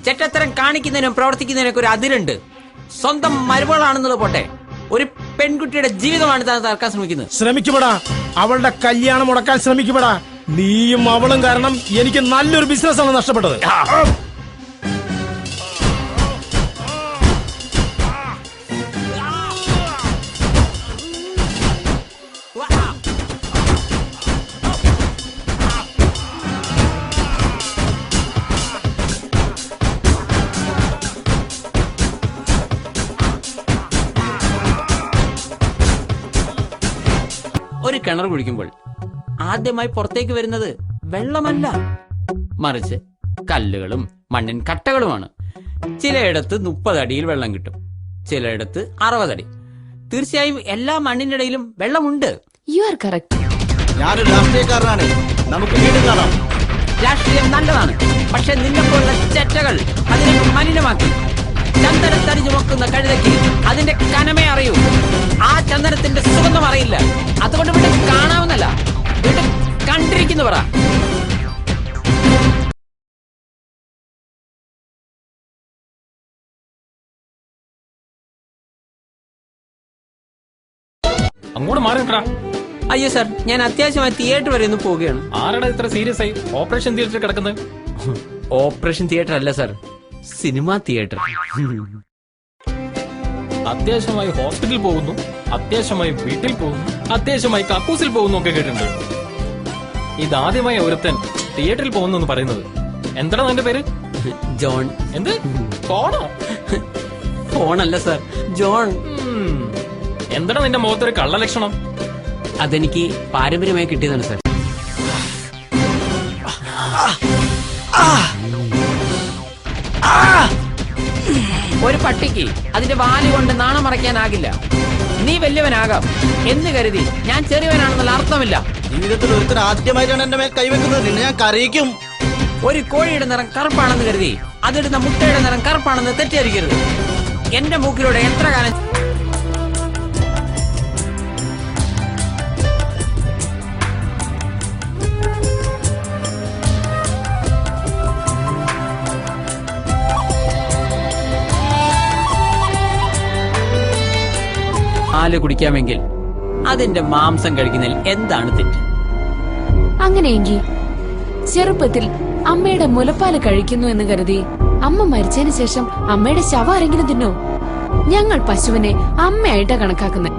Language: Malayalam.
ചെറ്റത്തരം കാണിക്കുന്നതിനും പ്രവർത്തിക്കുന്നതിനൊക്കെ ഒരു അതിരുണ്ട്. സ്വന്തം മരുമകളാണെന്നുള്ളത് പോട്ടെ, ഒരു പെൺകുട്ടിയുടെ ജീവിതമാണ് താൻ തകർക്കാൻ ശ്രമിക്കുന്നത്. ശ്രമിക്കുമെടാ, അവളുടെ കല്യാണം മുടക്കാൻ ശ്രമിക്കുമെടാ. നീയും അവളും കാരണം എനിക്ക് നല്ലൊരു ബിസിനസ്സാണ് നഷ്ടപ്പെട്ടത്. ഒരു കിണർ കുഴിക്കുമ്പോൾ ആദ്യമായി പുറത്തേക്ക് വരുന്നത് വെള്ളമല്ല, മറിച്ച് കല്ലുകളും മണ്ണിൻ കട്ടകളുമാണ്. ചിലയിടത്ത് 30 അടിയിൽ വെള്ളം കിട്ടും, ചിലയിടത്ത് 60 അടി. തീർച്ചയായും എല്ലാ മണ്ണിന്റെ ഇടയിലും വെള്ളമുണ്ട്. You are correct. ഞാനൊരു രാഷ്ട്രീയക്കാരനാണ്, നമുക്ക് വീണ്ടും കാണാം. രാഷ്ട്രീയം നല്ലതാണ്, പക്ഷെ നിന്നെപ്പോലുള്ള ചെറ്റകൾ അതിനെ മലിനമാക്കി. ചന്ദനം തടി ചുമക്കുന്ന കഴുതയ്ക്ക് അതിന്റെ കനമേ അറിയൂ, ആ ചന്ദനത്തിന്റെ സുഗന്ധം അറിയില്ല. അതുകൊണ്ട് ഇവിടെ കാണാവുന്നല്ല, ഇവിടെ കണ്ടിരിക്കുന്നു പറ. അങ്ങോട്ട് മാറിട്ടാ. അയ്യോ സാർ, ഞാൻ അത്യാവശ്യമായി തിയേറ്റർ വരെ ഒന്ന് പോവുകയാണ്. ആരാടാ ഇത്ര സീരിയസ് ആയി ഓപ്പറേഷൻ തിയേറ്ററിൽ കിടക്കുന്നത്? ഓപ്പറേഷൻ തിയേറ്റർ അല്ല സാർ, സിനിമാ തിയേറ്റർ. അത്യാവശ്യമായി ഹോസ്പിറ്റലിൽ പോകുന്നു, അത്യാവശ്യമായി വീട്ടിൽ പോകുന്നു, അത്യാവശ്യമായി കക്കൂസിൽ പോകുന്നു ഒക്കെ കേട്ടിട്ടുണ്ട്. ഇതാദ്യമായി ഒരുത്തൻ തിയേറ്ററിൽ പോകുന്നു എന്ന് പറയുന്നത്. എന്താണ് നിന്റെ പേര്? ജോൺ. എന്ത് ഫോണോ? ഫോണല്ല സാർ, ജോൺ. എന്താണ് നിന്റെ മുഖത്തൊരു കള്ളലക്ഷണം? അതെനിക്ക് പാരമ്പര്യമായി കിട്ടിയതാണ് സാർ. ഒരു പട്ടിക്ക് അതിന്റെ വാല് കൊണ്ട് നാണം മറയ്ക്കാനാകില്ല. നീ വലിയവനാകാം എന്ന് കരുതി ഞാൻ ചെറിയവനാണെന്നുള്ള അർത്ഥമില്ല. ജീവിതത്തിൽ ഒരുത്തർ ആദ്യമായിട്ടാണ് എന്റെ മേൽ കൈവെക്കുന്നത്, നിന്നെ ഞാൻ കരയിക്കും. ഒരു കോഴിയുടെ നിറം കറുപ്പാണെന്ന് കരുതി അതിടുന്ന മുട്ടയുടെ നിറം കറുപ്പാണെന്ന് തെറ്റിദ്ധരിക്കരുത്. എന്റെ മൂക്കിലൂടെ എത്ര കാലം പാല് കുടിക്കാമെങ്കിൽ അതിന്റെ മാംസം കഴിക്കുന്നതിൽ എന്താണ് തെറ്റ്? അങ്ങനെയെങ്കിൽ ചെറുപ്പത്തിൽ അമ്മയുടെ മുലപ്പാല് കഴിക്കുന്നു എന്ന് കരുതി അമ്മ മരിച്ചതിന് ശേഷം അമ്മയുടെ ശവം ആരെങ്കിലും തിന്നോ? ഞങ്ങൾ പശുവിനെ അമ്മയായിട്ടാ കണക്കാക്കുന്നത്.